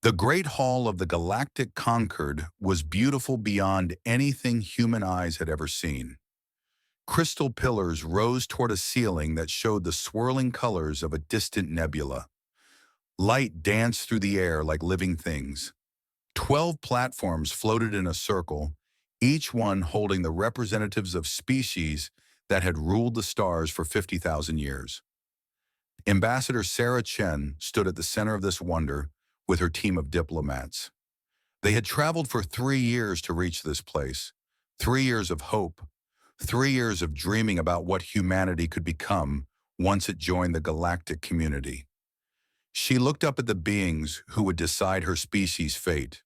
The Great Hall of the Galactic Concord was beautiful beyond anything human eyes had ever seen. Crystal pillars rose toward a ceiling that showed the swirling colors of a distant nebula. Light danced through the air like living things. 12 platforms floated in a circle, each one holding the representatives of species that had ruled the stars for 50,000 years. Ambassador Sarah Chen stood at the center of this wonder with her team of diplomats. They had traveled for 3 years to reach this place, 3 years of hope, 3 years of dreaming about what humanity could become once it joined the galactic community. She looked up at the beings who would decide her species' fate.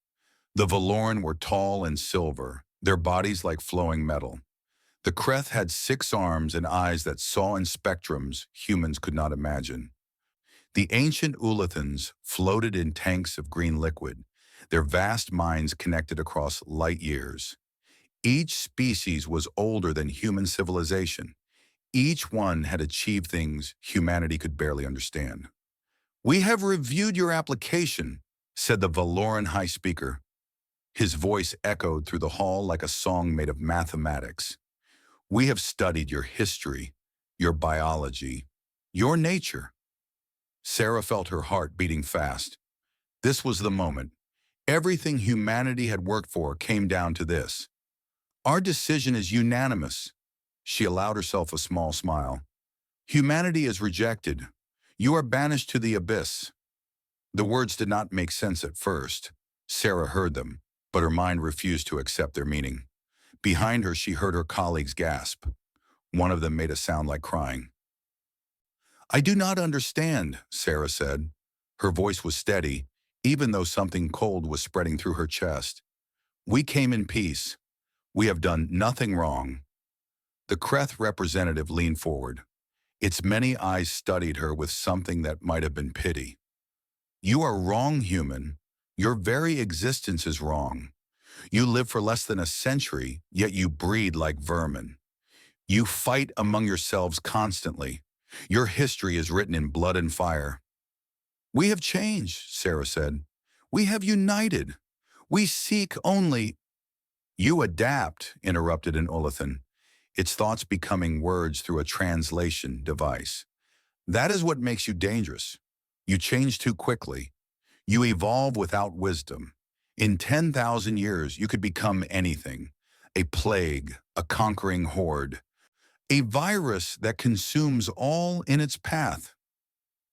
The Valoran were tall and silver, their bodies like flowing metal. The Kreth had 6 arms and eyes that saw in spectrums humans could not imagine. The ancient Ulathans floated in tanks of green liquid, their vast minds connected across light years. Each species was older than human civilization. Each one had achieved things humanity could barely understand. "We have reviewed your application," said the Valoran High Speaker. His voice echoed through the hall like a song made of mathematics. "We have studied your history, your biology, your nature." Sarah felt her heart beating fast. This was the moment. Everything humanity had worked for came down to this. "Our decision is unanimous." She allowed herself a small smile. "Humanity is rejected. You are banished to the abyss." The words did not make sense at first. Sarah heard them, but her mind refused to accept their meaning. Behind her, she heard her colleagues gasp. One of them made a sound like crying. "I do not understand," Sarah said. Her voice was steady, even though something cold was spreading through her chest. "We came in peace. We have done nothing wrong." The Kreth representative leaned forward. Its many eyes studied her with something that might have been pity. "You are wrong, human. Your very existence is wrong. You live for less than a century, yet you breed like vermin. You fight among yourselves constantly. Your history is written in blood and fire." "We have changed," Sarah said. "We have united. We seek only—" "You adapt," interrupted an Ulathan, its thoughts becoming words through a translation device. "That is what makes you dangerous. You change too quickly. You evolve without wisdom. In 10,000 years, you could become anything. A plague, a conquering horde, a virus that consumes all in its path."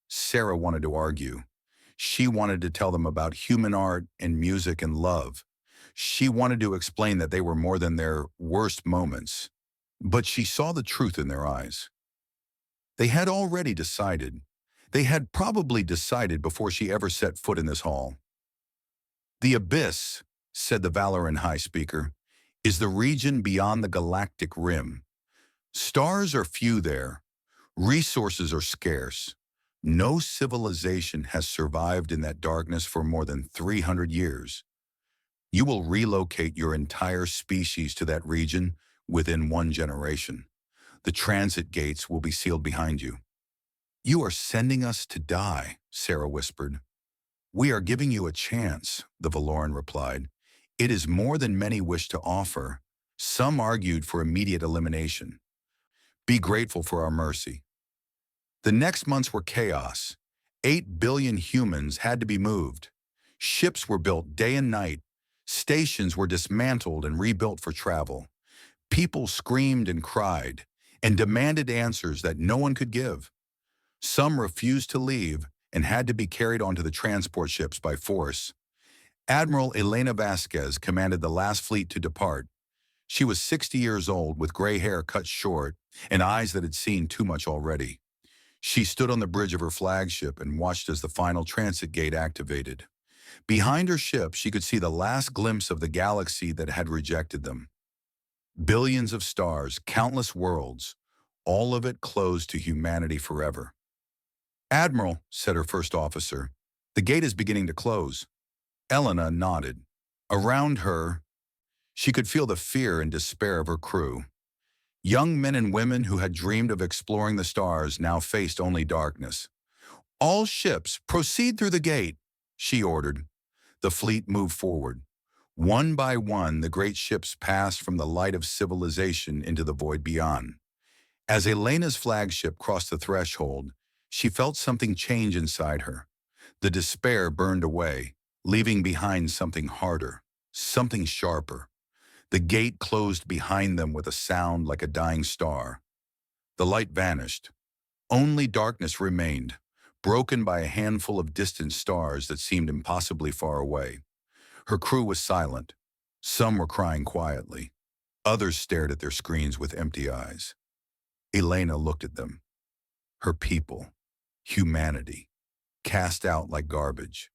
Sarah wanted to argue. She wanted to tell them about human art and music and love. She wanted to explain that they were more than their worst moments. But she saw the truth in their eyes. They had already decided. They had probably decided before she ever set foot in this hall. "The abyss," said the Valoran High Speaker, "is the region beyond the galactic rim. Stars are few there. Resources are scarce. No civilization has survived in that darkness for more than 300 years. You will relocate your entire species to that region within 1 generation. The transit gates will be sealed behind you." "You are sending us to die," Sarah whispered. "We are giving you a chance," the Valoran replied. "It is more than many wish to offer. Some argued for immediate elimination. Be grateful for our mercy." The next months were chaos. 8 billion humans had to be moved. Ships were built day and night. Stations were dismantled and rebuilt for travel. People screamed and cried and demanded answers that no one could give. Some refused to leave and had to be carried onto the transport ships by force. Admiral Elena Vasquez commanded the last fleet to depart. She was 60 years old with gray hair cut short and eyes that had seen too much already. She stood on the bridge of her flagship and watched as the final transit gate activated. Behind her ship, she could see the last glimpse of the galaxy that had rejected them. Billions of stars, countless worlds, all of it closed to humanity forever. "Admiral," said her first officer, "the gate is beginning to close." Elena nodded. Around her, she could feel the fear and despair of her crew. Young men and women who had dreamed of exploring the stars now faced only darkness. "All ships, proceed through the gate," she ordered. The fleet moved forward. One by one, the great ships passed from the light of civilization into the void beyond. As Elena's flagship crossed the threshold, she felt something change inside her. The despair burned away, leaving behind something harder, something sharper. The gate closed behind them with a sound like a dying star. The light vanished. Only darkness remained, broken by a handful of distant stars that seemed impossibly far away. Her crew was silent. Some were crying quietly. Others stared at their screens with empty eyes. Elena looked at them. Her people, humanity, cast out like garbage,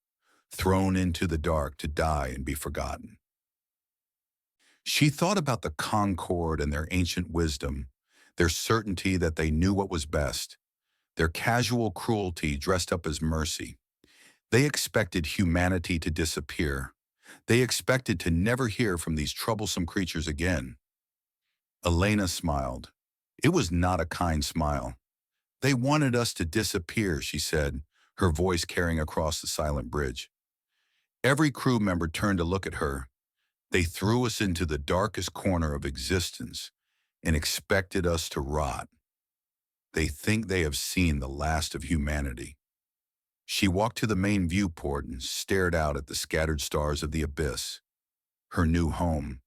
thrown into the dark to die and be forgotten. She thought about the Concord and their ancient wisdom, their certainty that they knew what was best, their casual cruelty dressed up as mercy. They expected humanity to disappear. They expected to never hear from these troublesome creatures again. Elena smiled. It was not a kind smile. They wanted us to disappear, she said, her voice carrying across the silent bridge. Every crew member turned to look at her. They threw us into the darkest corner of existence and expected us to rot. They think they have seen the last of humanity. She walked to the main viewport and stared out at the scattered stars of the abyss. Her new home,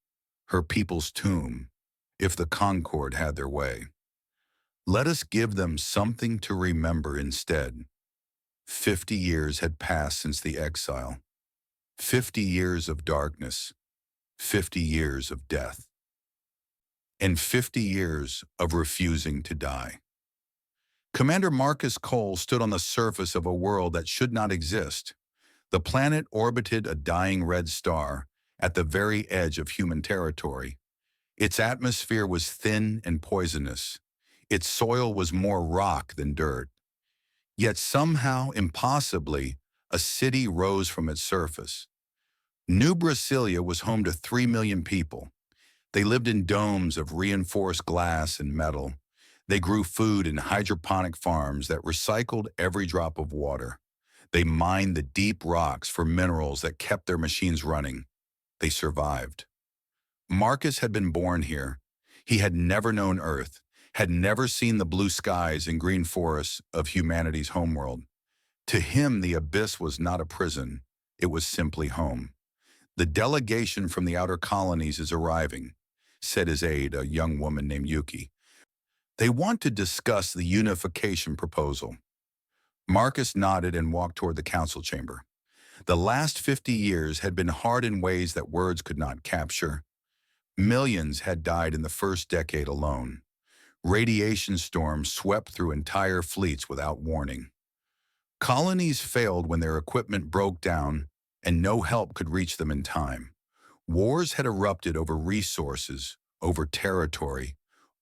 her people's tomb, if the Concord had their way. Let us give them something to remember instead. 50 years had passed since the exile. 50 years of darkness. 50 years of death. And 50 years of refusing to die. Commander Marcus Cole stood on the surface of a world that should not exist. The planet orbited a dying red star at the very edge of human territory. Its atmosphere was thin and poisonous. Its soil was more rock than dirt. Yet somehow, impossibly, a city rose from its surface. New Brasilia was home to 3 million people. They lived in domes of reinforced glass and metal. They grew food in hydroponic farms that recycled every drop of water. They mined the deep rocks for minerals that kept their machines running. They survived. Marcus had been born here. He had never known Earth, had never seen the blue skies and green forests of humanity's homeworld. To him, the abyss was not a prison. It was simply home. The delegation from the outer colonies is arriving, said his aide, a young woman named Yuki. They want to discuss the unification proposal. Marcus nodded and walked toward the council chamber. The last 50 years had been hard in ways that words could not capture. Millions had died in the first decade alone. Radiation storms swept through entire fleets without warning. Colonies failed when their equipment broke down and no help could reach them in time. Wars had erupted over resources, over territory,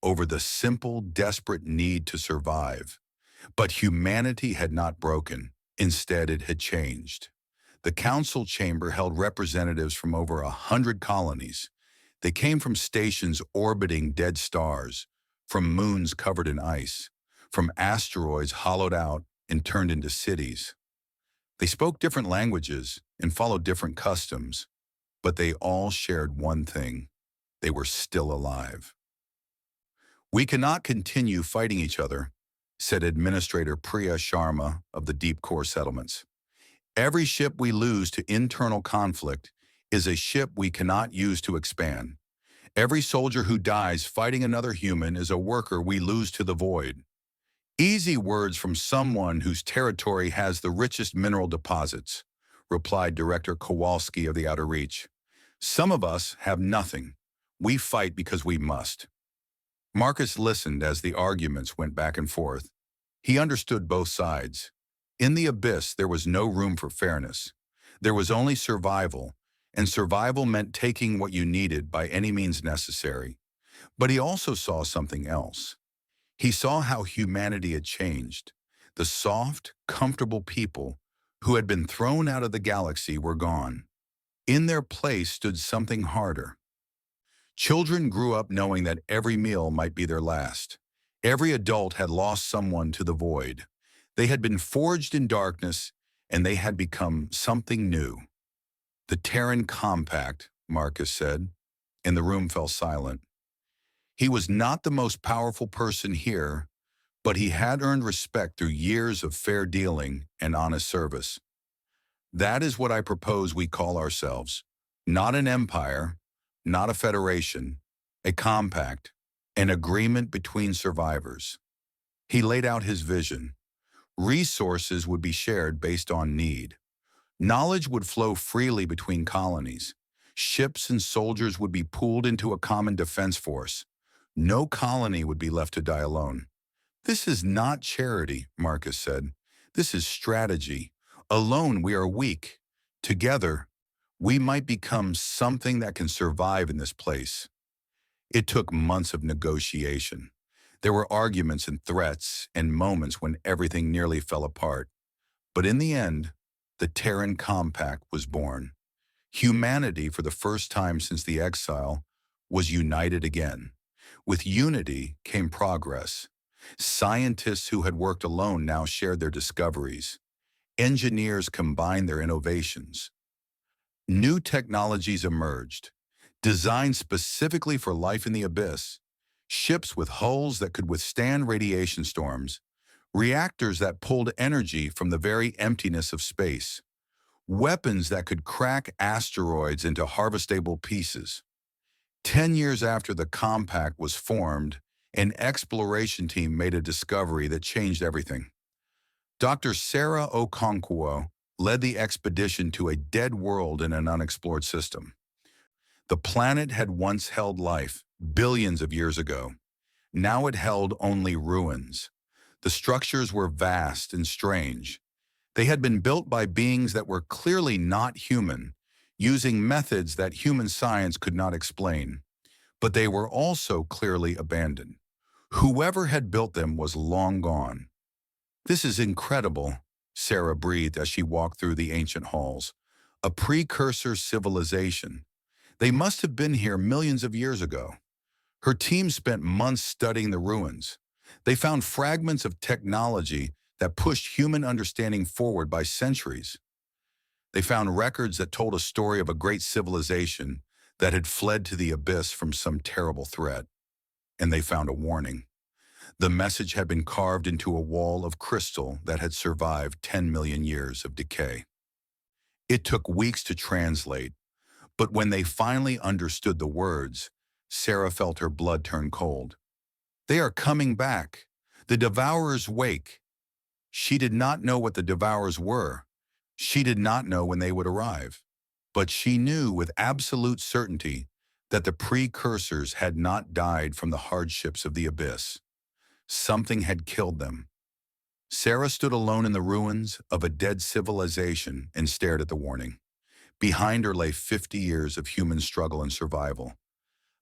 over the simple, desperate need to survive. But humanity had not broken. Instead, it had changed. The council chamber held representatives from over 100 colonies. They came from stations orbiting dead stars, from moons covered in ice, from asteroids hollowed out and turned into cities. They spoke different languages and followed different customs, but they all shared one thing. They were still alive. We cannot continue fighting each other, said Administrator Priya Sharma of the Deep Core Settlements. Every ship we lose to internal conflict is a ship we cannot use to expand. Every soldier who dies fighting another human is a worker we lose to the void. Easy words from someone whose territory has the richest mineral deposits, replied Director Kowalski of the Outer Reach. Some of us have nothing. We fight because we must. Marcus listened as the arguments went back and forth. He understood both sides. In the abyss, there was no room for fairness. There was only survival, and survival meant taking what you needed by any means necessary. But he also saw something else. He saw how humanity had changed. The soft, comfortable people who had been thrown out of the galaxy were gone. In their place stood something harder. Children grew up knowing that every meal might be their last. Every adult had lost someone to the void. They had been forged in darkness, and they had become something new. The Terran Compact, Marcus said, and the room fell silent. He was not the most powerful person here, but he had earned respect through years of fair dealing and honest service. That is what I propose we call ourselves. Not an empire, not a federation, a compact, an agreement between survivors. He laid out his vision. Resources would be shared based on need. Knowledge would flow freely between colonies. Ships and soldiers would be pooled into a common defense force. No colony would be left to die alone. This is not charity, Marcus said. This is strategy. Alone we are weak. Together, we might become something that can survive in this place. It took months of negotiation. There were arguments and threats and moments when everything nearly fell apart. But in the end, the Terran Compact was born. Humanity, for the first time since the exile, was united again. With unity came progress. Scientists who had worked alone now shared their discoveries. Engineers combined their innovations. New technologies emerged, designed specifically for life in the abyss. Ships with hulls that could withstand radiation storms, reactors that pulled energy from the very emptiness of space, weapons that could crack asteroids into harvestable pieces. 10 years after the compact was formed, an exploration team made a discovery that changed everything. Dr. Sarah Okonkwo led the expedition to a dead world in an unexplored system. The planet had once held life, billions of years ago. Now it held only ruins. The structures were vast and strange. They had been built by beings that were clearly not human, using methods that human science could not explain. But they were also clearly abandoned. Whoever had built them was long gone. "This is incredible," Sarah breathed as she walked through the ancient halls. "A precursor civilization. They must have been here millions of years ago." Her team spent months studying the ruins. They found fragments of technology that pushed human understanding forward by centuries. They found records that told a story of a great civilization that had fled to the abyss from some terrible threat. And they found a warning. The message had been carved into a wall of crystal that had survived 10 million years of decay. It took weeks to translate, but when they finally understood the words, Sarah felt her blood turn cold. "They are coming back. The Devourers wake." She did not know what the Devourers were. She did not know when they would arrive. But she knew with absolute certainty that the precursors had not died from the hardships of the abyss. Something had killed them. Sarah stood alone in the ruins of a dead civilization and stared at the warning. Behind her lay 50 years of human struggle and survival.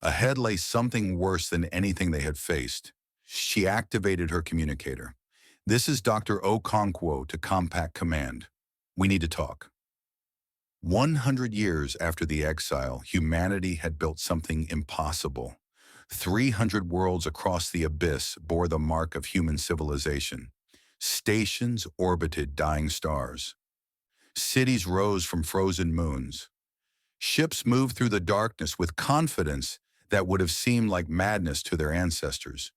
Ahead lay something worse than anything they had faced. She activated her communicator. "This is Dr. Okonkwo to Compact Command. We need to talk." 100 years after the exile, humanity had built something impossible. 300 worlds across the abyss bore the mark of human civilization. Stations orbited dying stars. Cities rose from frozen moons. Ships moved through the darkness with confidence that would have seemed like madness to their ancestors.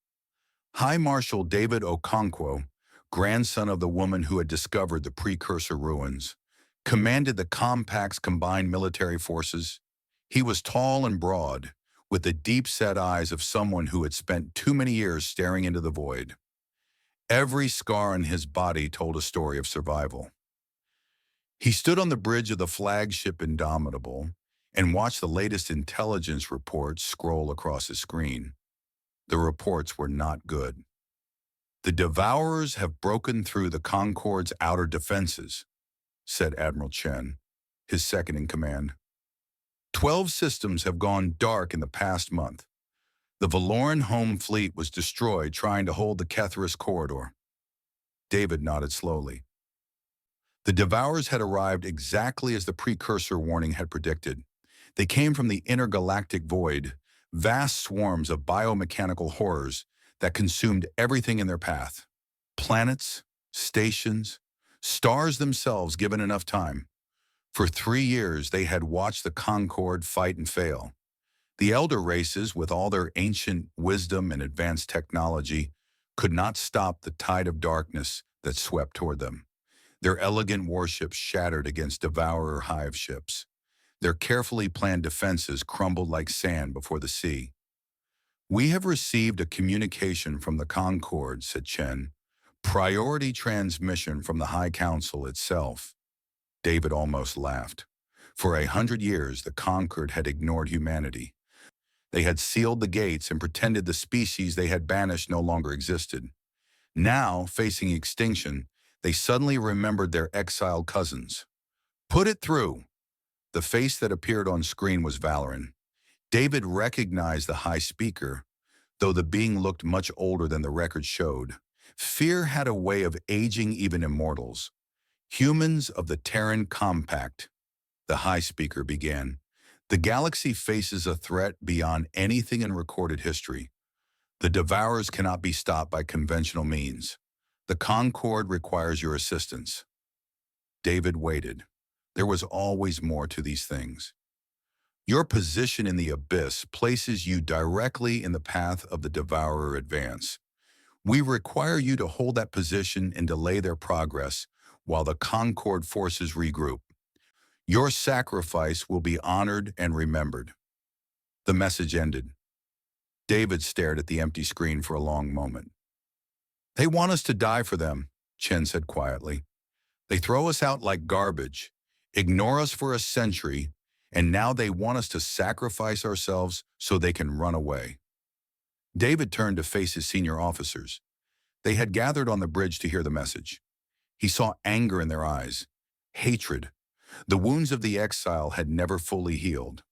High Marshal David Okonkwo, grandson of the woman who had discovered the precursor ruins, commanded the Compact's combined military forces. He was tall and broad, with the deep-set eyes of someone who had spent too many years staring into the void. Every scar on his body told a story of survival. He stood on the bridge of the flagship Indomitable and watched the latest intelligence reports scroll across his screen. The reports were not good. "The Devourers have broken through the Concorde's outer defenses," said Admiral Chen, his second in command. 12 systems have gone dark in the past month. The Valoran home fleet was destroyed trying to hold the Ketherus corridor. David nodded slowly. The Devourers had arrived exactly as the precursor warning had predicted. They came from the intergalactic void, vast swarms of biomechanical horrors that consumed everything in their path. Planets, stations, stars themselves given enough time. For 3 years, they had watched the Concorde fight and fail. The elder races, with all their ancient wisdom and advanced technology, could not stop the tide of darkness that swept toward them. Their elegant warships shattered against devourer hive ships. Their carefully planned defenses crumbled like sand before the sea. "We have received a communication from the Concorde," said Chen. "Priority transmission from the High Council itself." David almost laughed. For 100 years, the Concorde had ignored humanity. They had sealed the gates and pretended the species they had banished no longer existed. Now, facing extinction, they suddenly remembered their exiled cousins. "Put it through." The face that appeared on screen was Valoran. David recognized the high speaker, though the being looked much older than the record showed. Fear had a way of aging even immortals. "Humans of the Terran Compact," the high speaker began. "The galaxy faces a threat beyond anything in recorded history. The Devourers cannot be stopped by conventional means. The Concorde requires your assistance." David waited. There was always more to these things. "Your position in the abyss places you directly in the path of the Devourer advance. We require you to hold that position and delay their progress while the Concorde forces regroup. Your sacrifice will be honored and remembered." The message ended. David stared at the empty screen for a long moment. "They want us to die for them," Chen said quietly. "They throw us out like garbage, ignore us for a century, and now they want us to sacrifice ourselves so they can run away." David turned to face his senior officers. They had gathered on the bridge to hear the message. He saw anger in their eyes, hatred. The wounds of the exile had never fully healed.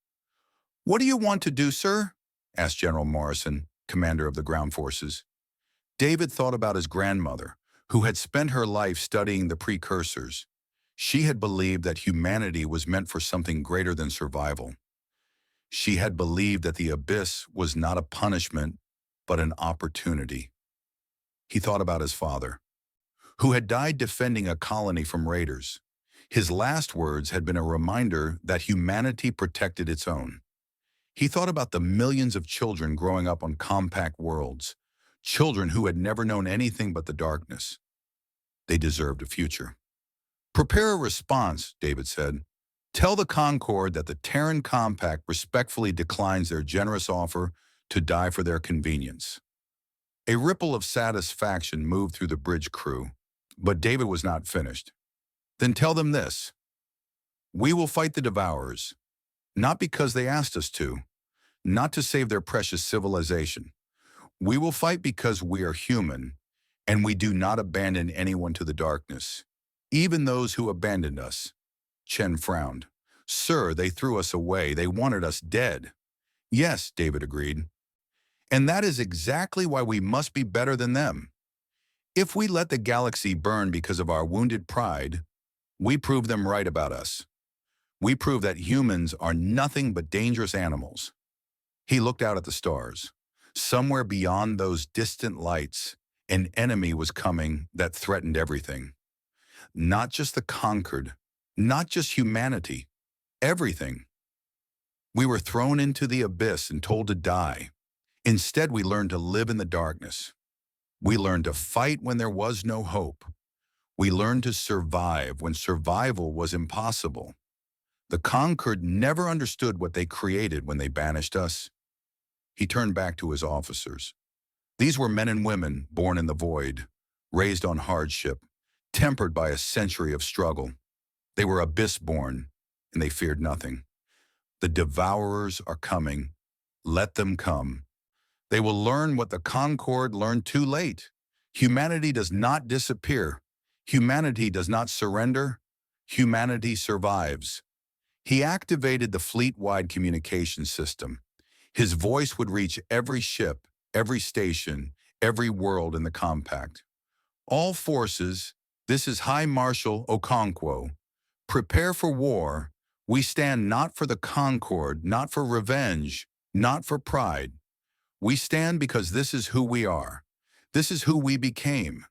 "What do you want to do, sir?" asked General Morrison, commander of the ground forces. David thought about his grandmother, who had spent her life studying the precursors. She had believed that humanity was meant for something greater than survival. She had believed that the abyss was not a punishment, but an opportunity. He thought about his father, who had died defending a colony from raiders. His last words had been a reminder that humanity protected its own. He thought about the millions of children growing up on compact worlds, children who had never known anything but the darkness. They deserved a future. "Prepare a response," David said. "Tell the Concorde that the Terran Compact respectfully declines their generous offer to die for their convenience." A ripple of satisfaction moved through the bridge crew, but David was not finished. "Then tell them this. We will fight the Devourers, not because they asked us to, not to save their precious civilization. We will fight because we are human, and we do not abandon anyone to the darkness, even those who abandoned us." Chen frowned. "Sir, they threw us away. They wanted us dead." "Yes," David agreed. "And that is exactly why we must be better than them. If we let the galaxy burn because of our wounded pride, we prove them right about us. We prove that humans are nothing but dangerous animals." He looked out at the stars. Somewhere beyond those distant lights, an enemy was coming that threatened everything. Not just the conquered, not just humanity, everything. We were thrown into the abyss and told to die. Instead, we learned to live in the darkness. We learned to fight when there was no hope. We learned to survive when survival was impossible. The conquered never understood what they created when they banished us. He turned back to his officers. These were men and women born in the void, raised on hardship, tempered by a century of struggle. They were abyss-born, and they feared nothing. The Devourers are coming. Let them come. They will learn what the Concorde learned too late. Humanity does not disappear. Humanity does not surrender. Humanity survives. He activated the fleet-wide communication system. His voice would reach every ship, every station, every world in the compact. "All forces, this is High Marshal Okonkwo. Prepare for war. We stand not for the Concorde, not for revenge, not for pride. We stand because this is who we are. This is who we became.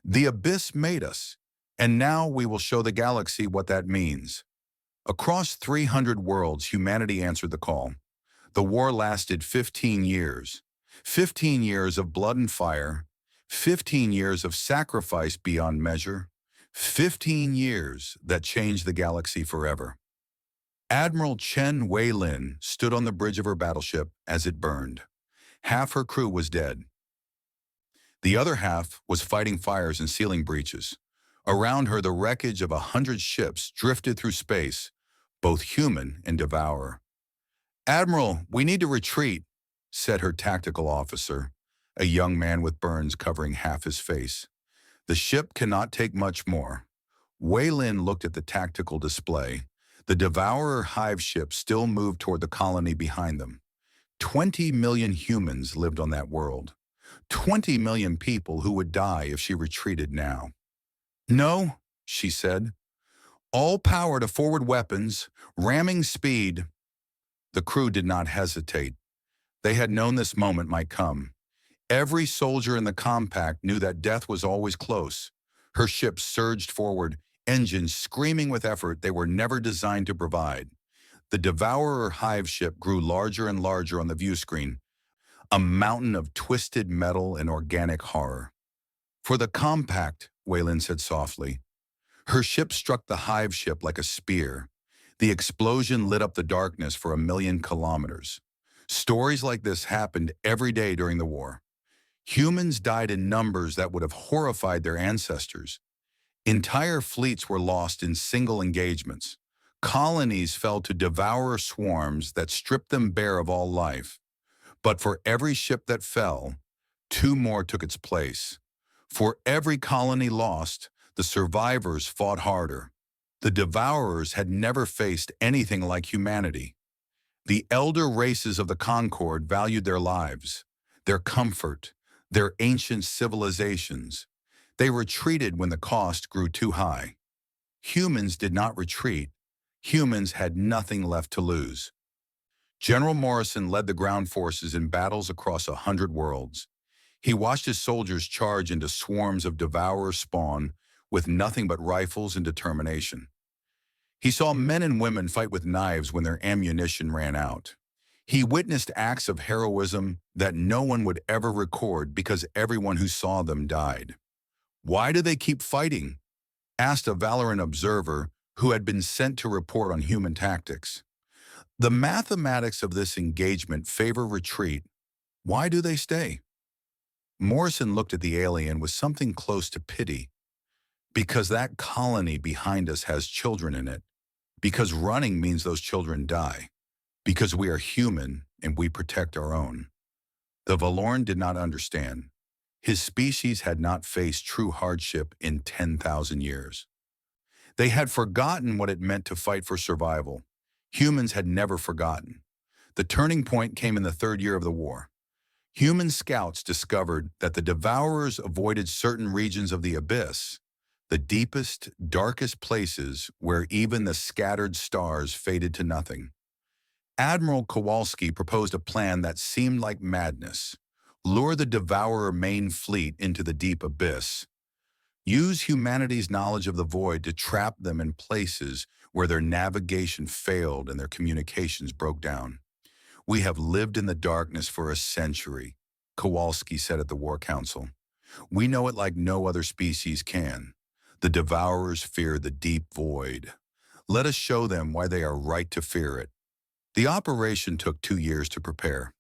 The abyss made us, and now we will show the galaxy what that means." Across 300 worlds, humanity answered the call. The war lasted 15 years. 15 years of blood and fire. 15 years of sacrifice beyond measure. 15 years that changed the galaxy forever. Admiral Chen Wei-lin stood on the bridge of her battleship as it burned. Half her crew was dead. The other half was fighting fires and sealing breaches. Around her, the wreckage of 100 ships drifted through space, both human and devourer. "Admiral, we need to retreat," said her tactical officer, a young man with burns covering half his face. "The ship cannot take much more." Wei Lin looked at the tactical display. The Devourer hive ship still moved toward the colony behind them. 20 million humans lived on that world. 20 million people who would die if she retreated now. "No," she said. "All power to forward weapons, ramming speed." The crew did not hesitate. They had known this moment might come. Every soldier in the compact knew that death was always close. Her ship surged forward, engines screaming with effort they were never designed to provide. The Devourer hive ship grew larger and larger on the view screen, a mountain of twisted metal and organic horror. "For the compact," Wayland said softly. Her ship struck the hive ship like a spear. The explosion lit up the darkness for 1,000,000 kilometers. Stories like this happened every day during the war. Humans died in numbers that would have horrified their ancestors. Entire fleets were lost in single engagements. Colonies fell to devourer swarms that stripped them bare of all life. But for every ship that fell, 2 more took its place. For every colony lost, the survivors fought harder. The devourers had never faced anything like humanity. The elder races of the Concord valued their lives, their comfort, their ancient civilizations. They retreated when the cost grew too high. Humans did not retreat. Humans had nothing left to lose. General Morrison led the ground forces in battles across 100 worlds. He watched his soldiers charge into swarms of devourer spawn with nothing but rifles and determination. He saw men and women fight with knives when their ammunition ran out. He witnessed acts of heroism that no one would ever record because everyone who saw them died. "Why do they keep fighting?" asked a Valorant observer who had been sent to report on human tactics. "The mathematics of this engagement favor retreat. Why do they stay?" Morrison looked at the alien with something close to pity. "Because that colony behind us has children in it. Because running means those children die. Because we are human and we protect our own." The Valoran did not understand. His species had not faced true hardship in 10,000 years. They had forgotten what it meant to fight for survival. Humans had never forgotten. The turning point came in the 3rd year of the war. Human scouts discovered that the devourers avoided certain regions of the abyss, the deepest, darkest places where even the scattered stars faded to nothing. Admiral Kowalski proposed a plan that seemed like madness. Lure the devourer main fleet into the deep abyss. Use humanity's knowledge of the void to trap them in places where their navigation failed and their communications broke down. "We have lived in the darkness for a century," Kowalski said at the War Council. "We know it like no other species can. The devourers fear the deep void. Let us show them why they are right to fear it." The operation took 2 years to prepare.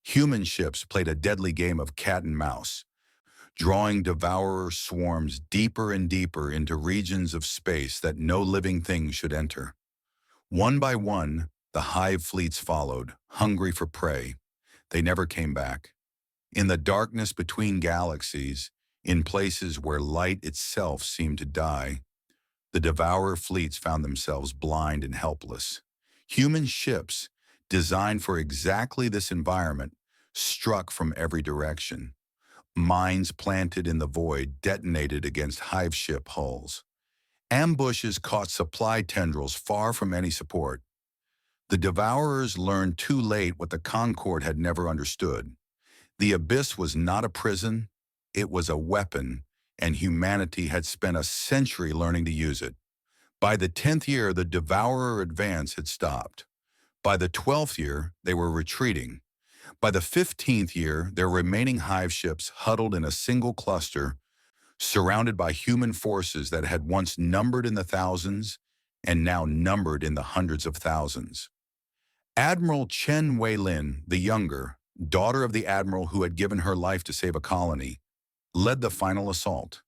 Human ships played a deadly game of cat and mouse, drawing devourer swarms deeper and deeper into regions of space that no living thing should enter. One by one, the hive fleets followed, hungry for prey. They never came back. In the darkness between galaxies, in places where light itself seemed to die, the devourer fleets found themselves blind and helpless. Human ships, designed for exactly this environment, struck from every direction. Mines planted in the void detonated against hive ship hulls. Ambushes caught supply tendrils far from any support. The devourers learned too late what the Concord had never understood. The abyss was not a prison, it was a weapon, and humanity had spent a century learning to use it. By the 10th year, the Devourer advance had stopped. By the 12th year, they were retreating. By the 15th year, their remaining hive ships huddled in a single cluster, surrounded by human forces that had once numbered in the thousands and now numbered in the hundreds of thousands. Admiral Chen Weilin, the younger, daughter of the admiral who had given her life to save a colony, led the final assault.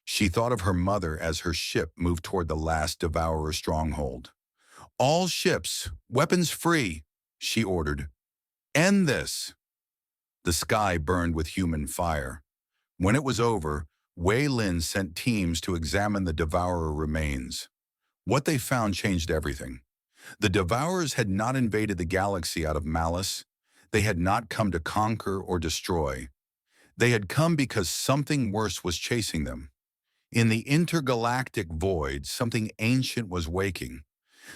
She thought of her mother as her ship moved toward the last Devourer stronghold. "All ships, weapons free," she ordered. "End this." The sky burned with human fire. When it was over, Wei Lin sent teams to examine the Devourer remains. What they found changed everything. The Devourers had not invaded the galaxy out of malice. They had not come to conquer or destroy. They had come because something worse was chasing them. In the intergalactic void, something ancient was waking,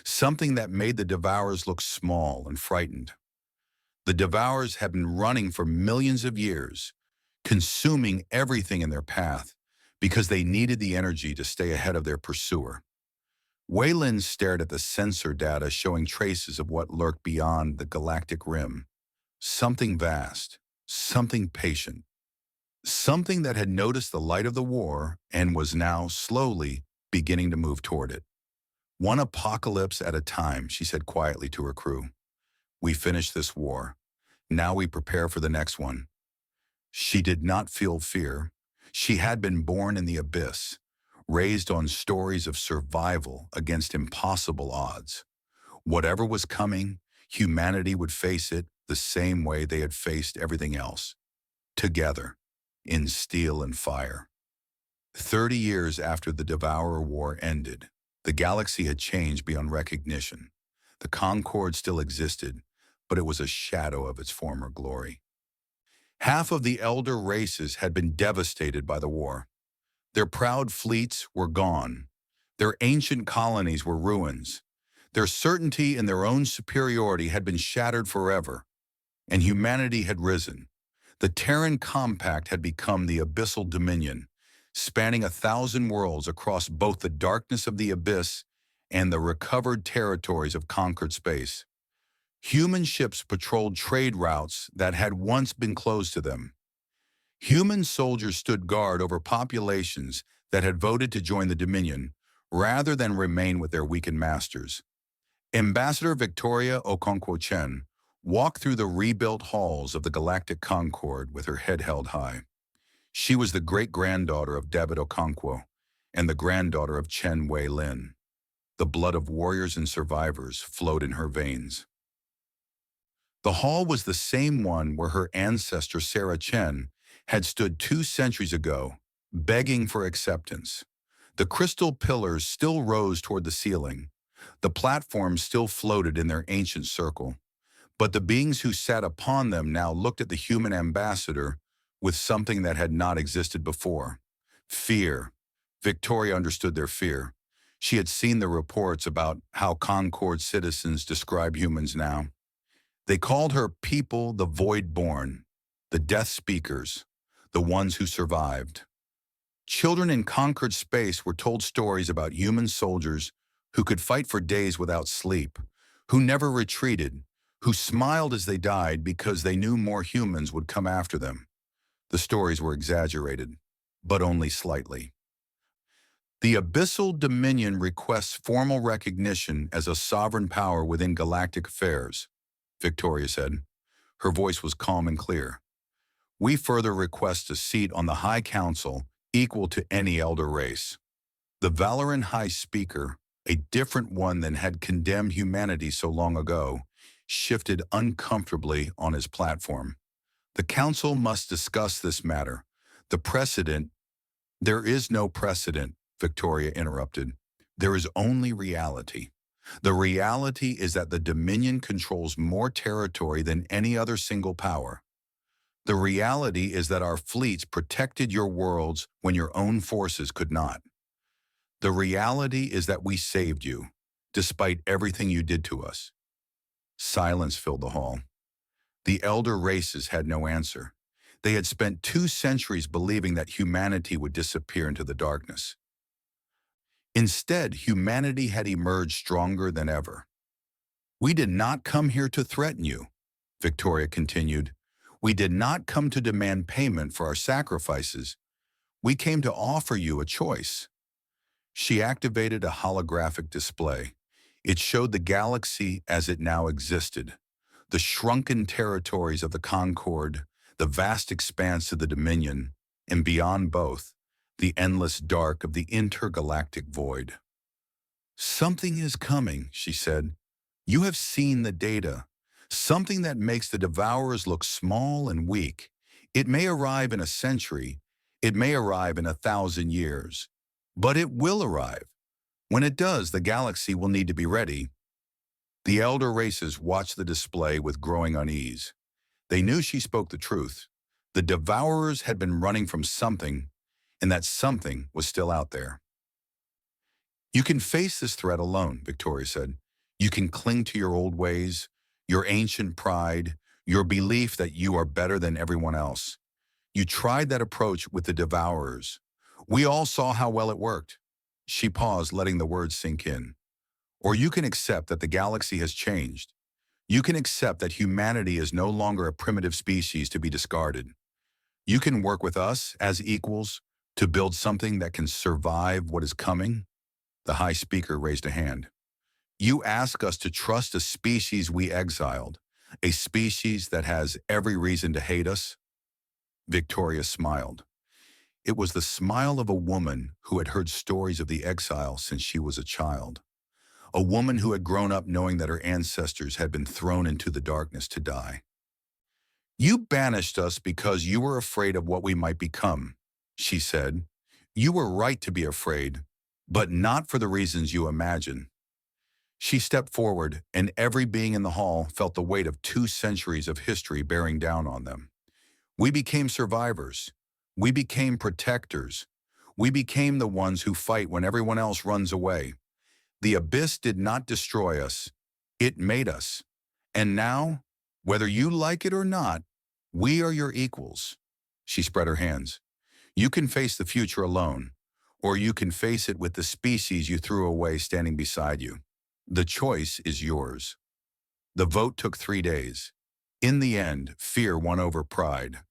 something that made the Devourers look small and frightened. The Devourers had been running for millions of years, consuming everything in their path because they needed the energy to stay ahead of their pursuer. Weilin stared at the sensor data showing traces of what lurked beyond the galactic rim. Something vast, something patient, something that had noticed the light of the war and was now slowly beginning to move toward it. "One apocalypse at a time," she said quietly to her crew. "We finished this war. Now we prepare for the next one." She did not feel fear. She had been born in the abyss, raised on stories of survival against impossible odds. Whatever was coming, humanity would face it the same way they had faced everything else, together, in steel and fire. 30 years after the Devourer War ended, the galaxy had changed beyond recognition. The Concord still existed, but it was a shadow of its former glory. Half of the elder races had been devastated by the war. Their proud fleets were gone. Their ancient colonies were ruins. Their certainty in their own superiority had been shattered forever, and humanity had risen. The Terran Compact had become the abyssal dominion, spanning 1,000 worlds across both the darkness of the abyss and the recovered territories of conquered space. Human ships patrolled trade routes that had once been closed to them. Human soldiers stood guard over populations that had voted to join the Dominion rather than remain with their weakened masters. Ambassador Victoria Okonkwo Chen walked through the rebuilt halls of the Galactic Concord with her head held high. She was the great-granddaughter of David Okonkwo and the granddaughter of Chen Weilin. The blood of warriors and survivors flowed in her veins. The hall was the same one where her ancestor Sarah Chen had stood 2 centuries ago, begging for acceptance. The crystal pillars still rose toward the ceiling. The platforms still floated in their ancient circle. But the beings who sat upon them now looked at the human ambassador with something that had not existed before. Fear. Victoria understood their fear. She had seen the reports about how Concord citizens describe humans now. They called her people the void-born, the death speakers, the ones who survived. Children in conquered space were told stories about human soldiers who could fight for days without sleep, who never retreated, who smiled as they died because they knew more humans would come after them. The stories were exaggerated, but only slightly. "The Abyssal Dominion requests formal recognition as a sovereign power within galactic affairs," Victoria said. Her voice was calm and clear. "We further request a seat on the High Council equal to any elder race." The Valoran High Speaker, a different one than had condemned humanity so long ago, shifted uncomfortably on his platform. "The Council must discuss this matter. The precedent—" "There is no precedent," Victoria interrupted. "There is only reality. The reality is that the Dominion controls more territory than any other single power. The reality is that our fleets protected your worlds when your own forces could not. The reality is that we saved you, despite everything you did to us." Silence filled the hall. The elder races had no answer. They had spent 2 centuries believing that humanity would disappear into the darkness. Instead, humanity had emerged stronger than ever. "We did not come here to threaten you," Victoria continued. "We did not come to demand payment for our sacrifices. We came to offer you a choice." She activated a holographic display. It showed the galaxy as it now existed, the shrunken territories of the Concord, the vast expanse of the Dominion, and beyond both, the endless dark of the intergalactic void. "Something is coming," she said. "You have seen the data. Something that makes the Devourers look small and weak. It may arrive in a century. It may arrive in 1,000 years. But it will arrive. When it does, the galaxy will need to be ready." The elder races watched the display with growing unease. They knew she spoke the truth. The Devourers had been running from something, and that something was still out there. "You can face this threat alone," Victoria said. "You can cling to your old ways, your ancient pride, your belief that you are better than everyone else. You tried that approach with the Devourers. We all saw how well it worked." She paused, letting the words sink in. "Or you can accept that the galaxy has changed. You can accept that humanity is no longer a primitive species to be discarded. You can work with us as equals to build something that can survive what is coming." The High Speaker raised a hand. "You ask us to trust a species we exiled, a species that has every reason to hate us?" Victoria smiled. It was the smile of a woman who had heard stories of the exile since she was a child. A woman who had grown up knowing that her ancestors had been thrown into the darkness to die. "You banished us because you were afraid of what we might become," she said. "You were right to be afraid, but not for the reasons you imagine." She stepped forward, and every being in the hall felt the weight of 2 centuries of history bearing down on them. "We became survivors. We became protectors. We became the ones who fight when everyone else runs away. The abyss did not destroy us. It made us. And now, whether you like it or not, we are your equals." She spread her hands. "You can face the future alone, or you can face it with the species you threw away standing beside you. The choice is yours." The vote took 3 days. In the end, fear won over pride.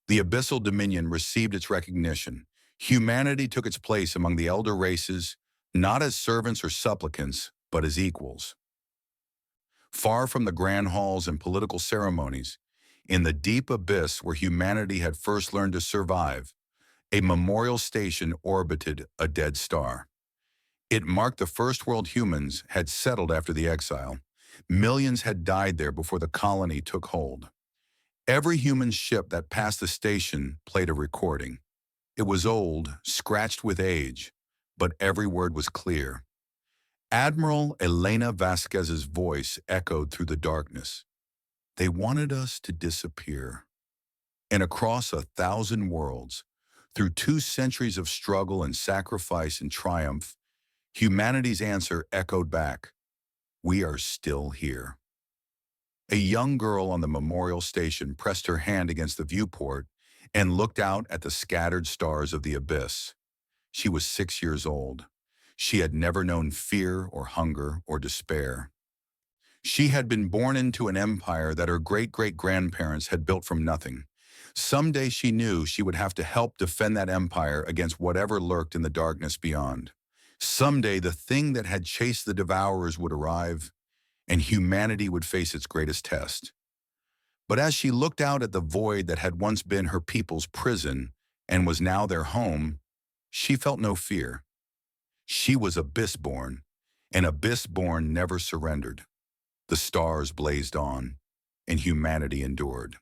The Abyssal Dominion received its recognition. Humanity took its place among the elder races, not as servants or supplicants, but as equals. Far from the grand halls and political ceremonies, in the deep abyss where humanity had first learned to survive, a memorial station orbited a dead star. It marked the first world humans had settled after the exile. Millions had died there before the colony took hold. Every human ship that passed the station played a recording. It was old, scratched with age, but every word was clear. Admiral Elena Vasquez's voice echoed through the darkness. "They wanted us to disappear." And across 1,000 worlds, through 2 centuries of struggle and sacrifice and triumph, humanity's answer echoed back, "We are still here." A young girl on the memorial station pressed her hand against the viewport and looked out at the scattered stars of the abyss. She was 6 years old. She had never known fear or hunger or despair. She had been born into an empire that her great-great-grandparents had built from nothing. Someday she knew she would have to help defend that empire against whatever lurked in the darkness beyond. Someday the thing that had chased the Devourers would arrive, and humanity would face its greatest test. But as she looked out at the void that had once been her people's prison and was now their home, she felt no fear. She was abyss-born, and abyss-born never surrendered. The stars blazed on, and humanity endured.